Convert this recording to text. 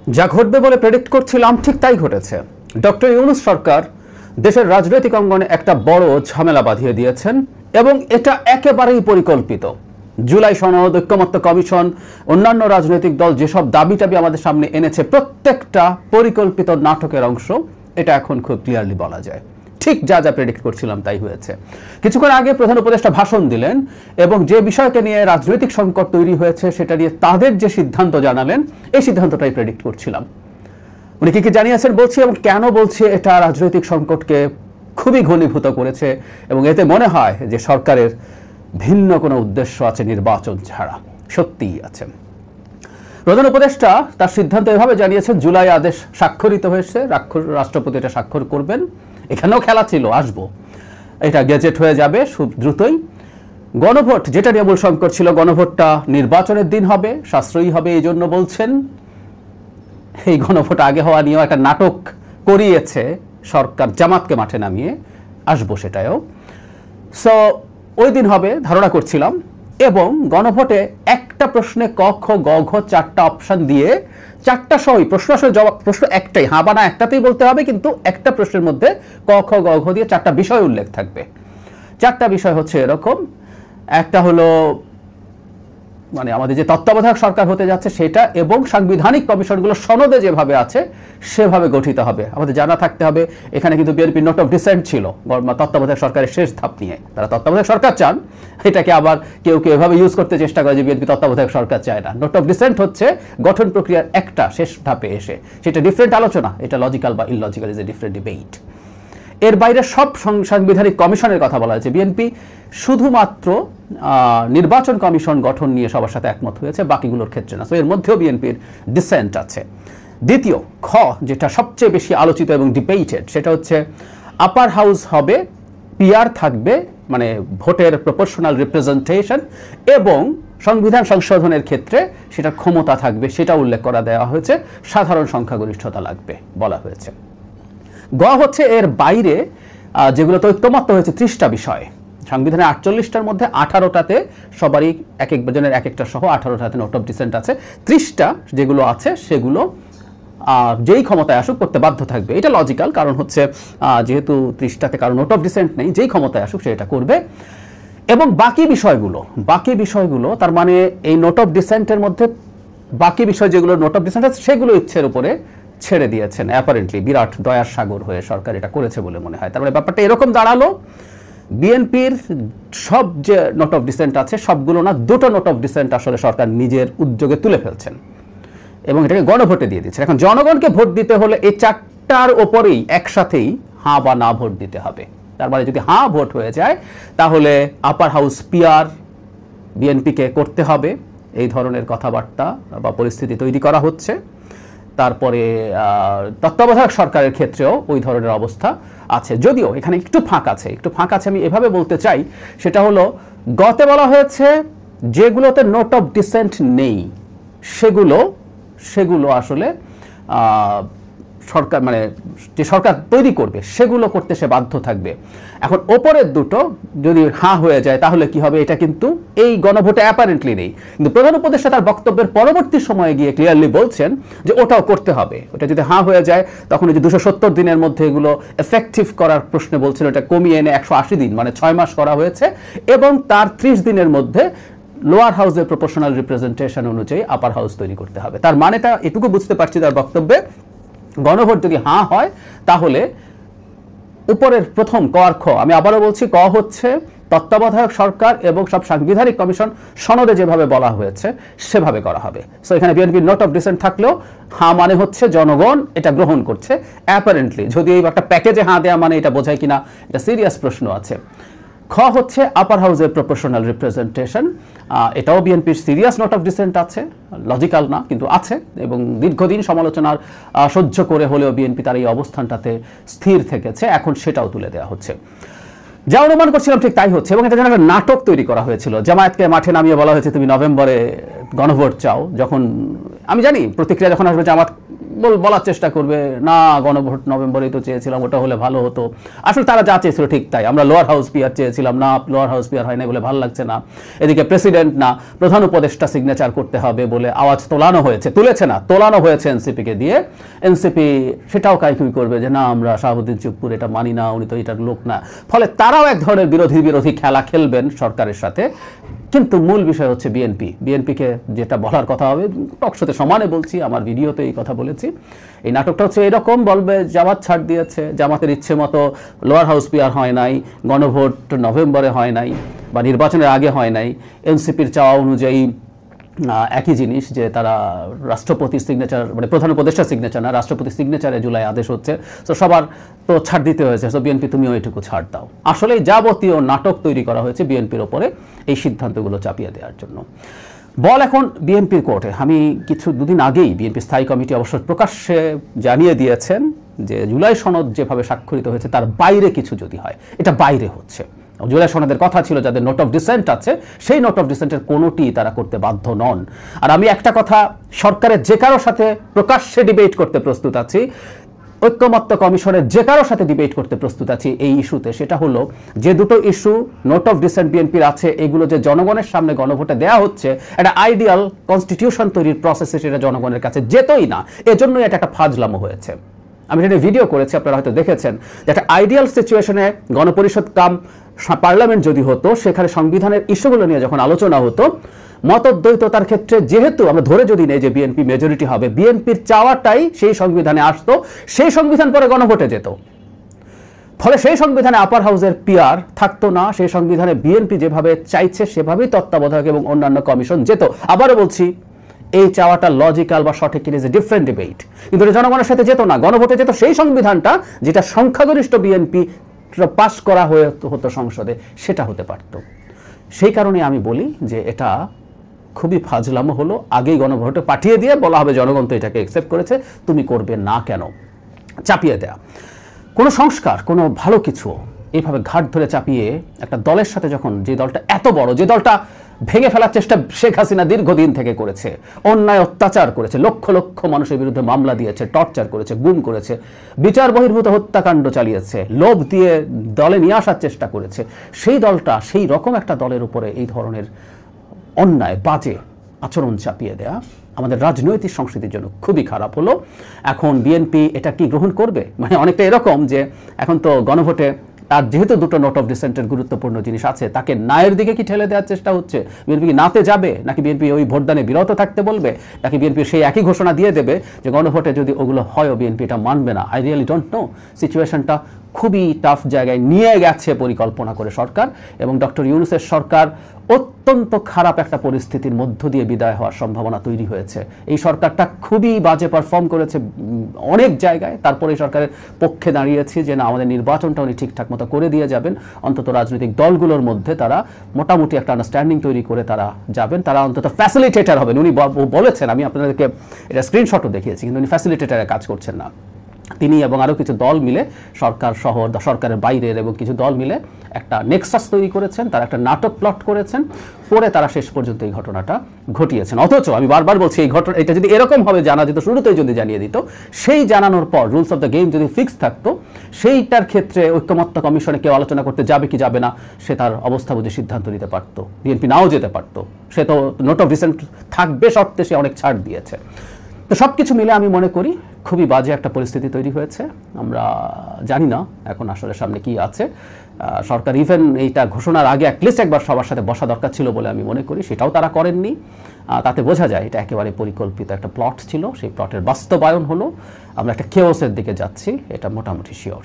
যা ঘটবে বলে প্রেডিক্ট করছিলাম ঠিক তাই ঘটেছে। ডক্টর ইউনূস সরকার দেশের রাজনৈতিক অঙ্গনে একটা বড় ঝামেলা বাঁধিয়ে দিয়েছেন এবং এটা একেবারেই পরিকল্পিত। জুলাই সনদ, ঐক্যমত্য কমিশন, অন্যান্য রাজনৈতিক দল যেসব দাবি টাবি আমাদের সামনে এনেছে প্রত্যেকটা পরিকল্পিত নাটকের অংশ, এটা এখন খুব ক্লিয়ারলি বলা যায়। ঠিক যা যা প্রেডিক্ট করছিলাম তাই হয়েছে। কিছুক্ষণ আগে প্রধান উপদেষ্টা ভাষণ দিলেন এবং যে বিষয়কে নিয়ে রাজনৈতিক সংকট তৈরি হয়েছে সেটা নিয়ে তাদের যে সিদ্ধান্ত জানালেন, এই সিদ্ধান্তটাই প্রেডিক্ট করছিলাম। উনি কি কি জানিয়েছেন বলছি এবং কেন বলছে এটা রাজনৈতিক সংকটকে খুবই ঘনীভূত করেছে এবং এতে মনে হয় যে সরকারের ভিন্ন কোনো উদ্দেশ্য আছে নির্বাচন ছাড়া। সত্যিই আছে। প্রধান উপদেষ্টা তার সিদ্ধান্ত এভাবে জানিয়েছেন, জুলাই আদেশ স্বাক্ষরিত হয়েছে, রাষ্ট্রপতি এটা স্বাক্ষর করবেন। এখানেও খেলা ছিল, আসবো, এটা গেজেট হয়ে যাবে খুব দ্রুতই। গণভোট, যেটা নিয়ে মূল সংকট ছিল, গণভোটটা নির্বাচনের দিন হবে, সাশ্রয়ী হবে, এই জন্য বলছেন। এই গণভোট আগে হওয়া নিয়েও একটা নাটক করিয়েছে সরকার জামাতকে মাঠে নামিয়ে, আসবো সেটাও। সো ওই দিন হবে ধারণা করছিলাম। এবং গণভোটে একটা প্রশ্নে ক খ গ ঘ 4টা অপশন দিয়ে 4টা সহই প্রশ্ন, আসলে জবাব প্রশ্ন একটাই, হ্যাঁ বা না একটাতেই বলতে হবে, কিন্তু একটা প্রশ্নের মধ্যে ক খ গ ঘ দিয়ে 4টা বিষয় উল্লেখ থাকবে। 4টা বিষয় হচ্ছে এরকম। একটা হলো মানে আমাদের যে তত্ত্বাবধায়ক সরকার হতে যাচ্ছে সেটা, এবং সাংবিধানিক কমিশনগুলো সনদে যেভাবে আছে সেভাবে গঠিত হবে। আমাদের জানা থাকতে হবে এখানে কিন্তু বিএনপি নোট অফ ডিসেন্ট ছিল তত্ত্বাবধায়ক সরকারের শেষ ধাপ নিয়ে। তারা তত্ত্বাবধায়ক সরকার চান, এটাকে আবার কেউ কেউ এভাবে ইউজ করতে চেষ্টা করে যে বিএনপি তত্ত্বাবধায়ক সরকার চায় না। নোট অফ ডিসেন্ট হচ্ছে গঠন প্রক্রিয়ার একটা শেষ ধাপে এসে, সেটা ডিফারেন্ট আলোচনা, এটা লজিক্যাল বা illogical is a different debate. এর বাইরে সব সাংবিধানিক কমিশনের কথা বলা হয়েছে। বিএনপি শুধুমাত্র নির্বাচন কমিশন গঠন নিয়ে সবার সাথে একমত হয়েছে, বাকিগুলোর ক্ষেত্রে না। সো এর মধ্যেও বিএনপির ডিসেন্ট আছে। দ্বিতীয় খ, যেটা সবচেয়ে বেশি আলোচিত এবং ডিবেটেড, সেটা হচ্ছে আপার হাউস হবে, পিআর থাকবে, মানে ভোটের প্রপোর্শনাল রিপ্রেজেন্টেশন, এবং সংবিধান সংশোধনের ক্ষেত্রে সেটা ক্ষমতা থাকবে, সেটা উল্লেখ করা দেওয়া হয়েছে, সাধারণ সংখ্যাগরিষ্ঠতা লাগবে বলা হয়েছে। গ হচ্ছে এর বাইরে যেগুলোতে ঐক্যমত্য হয়েছে 30টা বিষয়। সংবিধানের 48টার মধ্যে 18টাতে সবারই এক এক জনের এক একটা সহ 18টাতে নোট অফ ডিসেন্ট আছে। 30টা যেগুলো আছে সেগুলো যেই ক্ষমতায় আসুক করতে বাধ্য থাকবে। এটা লজিক্যাল, কারণ হচ্ছে যেহেতু 30টাতে কারো নোট অফ ডিসেন্ট নেই, যেই ক্ষমতায় আসুক সে এটা করবে। এবং বাকি বিষয়গুলো তার মানে এই নোট অফ ডিসেন্টের মধ্যে বাকি বিষয় যেগুলো নোট অফ ডিসেন্ট আছে সেগুলো ইচ্ছের উপরে ছেড়ে দিয়েছেন। অ্যাপারেন্টলি বিরাট দয়ার সাগর হয়ে সরকার এটা করেছে বলে মনে হয়। তার মানে ব্যাপারটা এরকম দাঁড়ালো, বিএনপির সব যে নোট অফ ডিসেন্ট আছে সবগুলো না, 2টো নোট অফ ডিসেন্ট আসলে সরকার নিজের উদ্যোগে তুলে ফেলছেন এবং এটাকে গণভোটে দিয়ে দিচ্ছেন। এখন জনগণকে ভোট দিতে হলে এই 4টার ওপরেই একসাথেই হাঁ বা না ভোট দিতে হবে। তার মানে যদি হাঁ ভোট হয়ে যায় তাহলে আপার হাউস পিআর বিএনপিকে করতে হবে, এই ধরনের কথাবার্তা বা পরিস্থিতি তৈরি করা হচ্ছে। তারপরে তত্ত্বাবধায়ক সরকারের ক্ষেত্রেও ওই ধরনের অবস্থা আছে, যদিও এখানে একটু ফাঁক আছে। আমি এভাবে বলতে চাই, সেটা হলো গতে বলা হয়েছে যেগুলোতে নোট অফ ডিসেন্ট নেই সেগুলো আসলে সরকার মানে যে সরকার তৈরি করবে সেগুলো করতে সে বাধ্য থাকবে। এখন ওপরের দুটো যদি হাঁ হয়ে যায় তাহলে কি হবে, এটা কিন্তু এই গণভোটে অ্যাপারেন্টলি নেই। কিন্তু প্রধান উপদেষ্টা তার বক্তব্যের পরবর্তী সময়ে গিয়ে ক্লিয়ারলি বলছেন যে ওটাও করতে হবে। ওটা যদি হাঁ হয়ে যায় তখন এই যে 270 দিনের মধ্যে এগুলো এফেক্টিভ করার প্রশ্নে বলছেন, ওটা কমিয়ে এনে 180 দিন মানে 6 মাস করা হয়েছে, এবং তার 30 দিনের মধ্যে লোয়ার হাউসের প্রপোর্শনাল রিপ্রেজেন্টেশন অনুযায়ী আপার হাউস তৈরি করতে হবে। তার মানেটা এটুকু বুঝতে পারছি তার বক্তব্যে, গণভোট যদি হাঁ হয় তাহলে উপরের প্রথম ক আর খ, আমি আবারও বলছি, ক হচ্ছে তত্ত্বাবধায়ক সরকার এবং সব সাংবিধানিক কমিশন সনদে যেভাবে বলা হয়েছে সেভাবে করা হবে। সো এখানে বিএনপির নোট অফ ডিসেন্ট থাকলেও হাঁ মানে হচ্ছে জনগণ এটা গ্রহণ করছে অ্যাপারেন্টলি। যদি এই একটা প্যাকেজে হাঁ দেওয়া মানে এটা বোঝায় কিনা, এটা সিরিয়াস প্রশ্ন আছে। খ হচ্ছে আপার হাউসের প্রপোর্শনাল রিপ্রেজেন্টেশন, এটাও বিএনপির সিরিয়াস নোট অফ ডিসেন্ট আছে, লজিক্যাল না কিন্তু আছে, এবং দীর্ঘদিন সমালোচনার সহ্য করে হলেও বিএনপি তার এই অবস্থানটাতে স্থির থেকেছে, এখন সেটাও তুলে দেওয়া হচ্ছে। যা অনুমান করছিলাম ঠিক তাই হচ্ছে, এবং এটা যেন একটা নাটক তৈরি করা হয়েছিল। জামায়াতকে মাঠে নামিয়ে বলা হয়েছে তুমি নভেম্বরে গণভোট চাও। যখন আমি জানি প্রতিক্রিয়া যখন আসবে জামাত বলার চেষ্টা করবে, না গণভোট নভেম্বরেই তো চেয়েছিলাম, ওটা হলে ভালো হতো। আসলে তারা যা চেয়েছিল ঠিক তাই, আমরা লোয়ার হাউস পিআর চেয়েছিলাম, না লোয়ার হাউস পিআর হয় না বলে ভালো লাগছে না, এদিকে প্রেসিডেন্ট না প্রধান উপদেষ্টা সিগনেচার করতে হবে বলে আওয়াজ তোলানো হয়েছে এনসিপিকে দিয়ে। এনসিপি সেটাও কাইকুই করবে যে না আমরা শাহাবুদ্দিন চুপ্পুর এটা মানি না, উনি তো এটার লোক না। ফলে তারাও এক ধরনের বিরোধী খেলা খেলবেন সরকারের সাথে। কিন্তু মূল বিষয় হচ্ছে বিএনপিকে যেটা বলার কথা হবে, টকশোতে সমানে বলছি, আমার ভিডিওতে এই কথা বলেছি, এই নাটকটা হচ্ছে এরকম, বলবে জামাত ছাড় দিয়েছে, জামাতের ইচ্ছে মতো লোয়ার হাউস পিআর হয় নাই, গণভোট নভেম্বরে হয় নাই বা নির্বাচনের আগে হয় নাই, এনসিপির চাওয়া অনুযায়ী একই জিনিস যে তারা রাষ্ট্রপতির সিগনেচার, মানে প্রধান উপদেষ্টার সিগনেচার না, রাষ্ট্রপতির সিগনেচারে জুলাই আদেশ হচ্ছে, তো সবার তো ছাড় দিতে হয়েছে, তো বিএনপি তুমিও এইটুকু ছাড় দাও। আসলে যাবতীয় নাটক তৈরি করা হয়েছে বিএনপির ওপরে এই সিদ্ধান্তগুলো চাপিয়ে দেওয়ার জন্য। বল এখন বিএনপির কোর্টে। আমি দুদিন আগেই বিএনপি স্থায়ী কমিটি অবশ্য প্রকাশ্যে জানিয়ে দিয়েছেন যে জুলাই সনদ যেভাবে স্বাক্ষরিত হয়েছে তার বাইরে কিছু যদি হয়, এটা বাইরে হচ্ছে। জুলাই সনদের কথা ছিল যাদের নোট অফ ডিসেন্ট আছে, সেই নোট অফ ডিসেন্টের কোনোটি তারা করতে বাধ্য নন। আর আমি একটা কথা সরকারের যে কারোর সাথে প্রকাশ্যে ডিবেট করতে প্রস্তুত আছি, ঐক্যমত্য কমিশনের যে কারোর সাথে ডিবেট করতে প্রস্তুত আছি এই ইস্যুতে, সেটা হলো যে দুটো ইস্যু নোট অফ ডিসেন্ট বিএনপির আছে, এগুলো যে জনগণের সামনে গণভোটে দেওয়া হচ্ছে, একটা আইডিয়াল কনস্টিটিউশন তৈরির প্রসেসে সেটা জনগণের কাছে যেতই না, এজন্যই এটা একটা ফাজলামো হয়েছে। আমি এটা ভিডিও করেছি, আপনারা হয়তো দেখেছেন যে একটা আইডিয়াল সিচুয়েশনে গণপরিষদ কাম পার্লামেন্ট যদি হতো, সেখানে সংবিধানের ইস্যুগুলো নিয়ে যখন আলোচনা হতো, মতদ্বৈততার ক্ষেত্রে যেহেতু আমরা ধরে যদি নেই যে বিএনপি মেজরিটি হবে, বিএনপির চাওয়াটাই সেই সংবিধানে আসতো, সেই সংবিধান পরে গণভোটে যেত। ফলে সেই সংবিধানে আপার হাউসের পিআর থাকতো না, সেই সংবিধানে বিএনপি যেভাবে চাইছে সেভাবেই তত্ত্বাবধায়ক এবং অন্যান্য কমিশন যেত। আবারও বলছি, এই চাওয়াটা লজিক্যাল বা সঠিক ইজ এ ডিফারেন্ট ডিবেট, কিন্তু এটা জনগণের সাথে যেত না, গণভোটে যেত সেই সংবিধানটা যেটা সংখ্যাগরিষ্ঠ বিএনপি পাশ করা হতো সংসদে, সেটা হতে পারত। সেই কারণে আমি বলি যে এটা খুবই ফাজলামো হলো, আগেই গণভোটে পাঠিয়ে দিয়ে বলা হবে জনগণ তো এটাকে অ্যাকসেপ্ট করেছে, তুমি করবে না কেন, চাপিয়ে দেয়া। কোনো সংস্কার, কোনো ভালো কিছু এইভাবে ঘাট ধরে চাপিয়ে একটা দলের সাথে যখন, যে দলটা এত বড়, যে দলটা ভেঙে ফেলার চেষ্টা শেখ হাসিনা দীর্ঘদিন থেকে করেছে, অন্যায় অত্যাচার করেছে, লক্ষ লক্ষ মানুষের বিরুদ্ধে মামলা দিয়েছে, টর্চার করেছে, গুম করেছে, বিচার বহির্ভূত হত্যাকাণ্ড চালিয়েছে, লোভ দিয়ে দলে নিয়ে আসার চেষ্টা করেছে, সেই দলটা, সেই রকম একটা দলের উপরে এই ধরনের অন্যায় বাজে আচরণ চাপিয়ে দেয়া আমাদের রাজনৈতিক সংস্কৃতির জন্য খুবই খারাপ হলো। এখন বিএনপি এটা কি গ্রহণ করবে? মানে অনেকটা এরকম যে এখন তো গণভোটে তার যেহেতু দুটো নোট অফ ডিসেন্টের গুরুত্বপূর্ণ জিনিস আছে, তাকে নায়ের দিকে কি ঠেলে দেওয়ার চেষ্টা হচ্ছে? বিএনপি কি নাতে যাবে, নাকি বিএনপি ওই ভোটদানে বিরত থাকতে বলবে, নাকি বিএনপি সেই একই ঘোষণা দিয়ে দেবে যে গণভোটে যদি ওগুলো হয়ও বিএনপি এটা মানবে না? I really don't know. সিচুয়েশনটা খুবই টাফ জায়গায় নিয়ে গেছে পরিকল্পনা করে সরকার, এবং ডক্টর ইউনূসের সরকার অত্যন্ত খারাপ একটা পরিস্থিতির মধ্য দিয়ে বিদায় হওয়ার সম্ভাবনা তৈরি হয়েছে। এই সরকারটা খুবই বাজে পারফর্ম করেছে অনেক জায়গায়, তারপরে এই সরকারের পক্ষে দাঁড়িয়েছি যে না, আমাদের নির্বাচনটা উনি ঠিকঠাক মতো করে দিয়ে যাবেন, অন্তত রাজনৈতিক দলগুলোর মধ্যে তারা মোটামুটি একটা আন্ডারস্ট্যান্ডিং তৈরি করে তারা যাবেন, তারা অন্তত ফ্যাসিলিটেটর হবেন। উনি বলেছেন, আমি আপনাদেরকে এটা স্ক্রিনশটও দেখিয়েছি, কিন্তু উনি ফ্যাসিলিটেটরে কাজ করছেন না। তিনি এবং আরও কিছু দল মিলে, সরকার সহ সরকারের বাইরের এবং কিছু দল মিলে একটা নেক্সাস তৈরি করেছেন, তারা একটা নাটক প্লট করেছেন, করে তারা শেষ পর্যন্ত এই ঘটনাটা ঘটিয়েছেন। অথচ আমি বারবার বলছি, এই ঘটনা, এটা যদি এরকম ভাবে জানা যেত, শুরুতেই যদি জানিয়ে দিত, সেই জানানোর পর রুলস অফ দ্য গেম যদি ফিক্স থাকতো, সেইটার ক্ষেত্রে ঐক্যমত্য কমিশনে কেউ আলোচনা করতে যাবে কি যাবে না সে তার অবস্থা বুঝে সিদ্ধান্ত নিতে পারতো, বিএনপি নাও যেতে পারতো। সে তো নোট অফ ডিসেন্ট থাকবে শর্তে সে অনেক ছাড় দিয়েছে। তো সব কিছু মিলে আমি মনে করি খুবই বাজে একটা পরিস্থিতি তৈরি হয়েছে। আমরা জানি না এখন আসলে সামনে কি আছে। সরকার ইভেন এইটা ঘোষণার আগে অ্যাটলিস্ট একবার সবার সাথে বসা দরকার ছিল বলে আমি মনে করি, সেটাও তারা করেননি। তাতে বোঝা যায় এটা একেবারে পরিকল্পিত একটা প্লট ছিল, সেই প্লটের বাস্তবায়ন হলো। আমরা একটা কেওসের দিকে যাচ্ছি, এটা মোটামুটি শিওর।